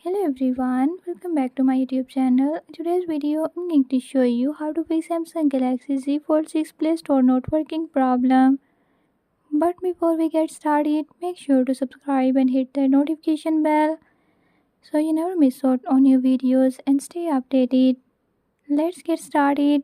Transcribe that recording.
Hello everyone, welcome back to my YouTube channel. In today's video, I'm going to show you how to fix Samsung Galaxy Z Fold 6 Play Store not working problem. But before we get started, make sure to subscribe and hit the notification bell so you never miss out on new videos and stay updated. Let's get started.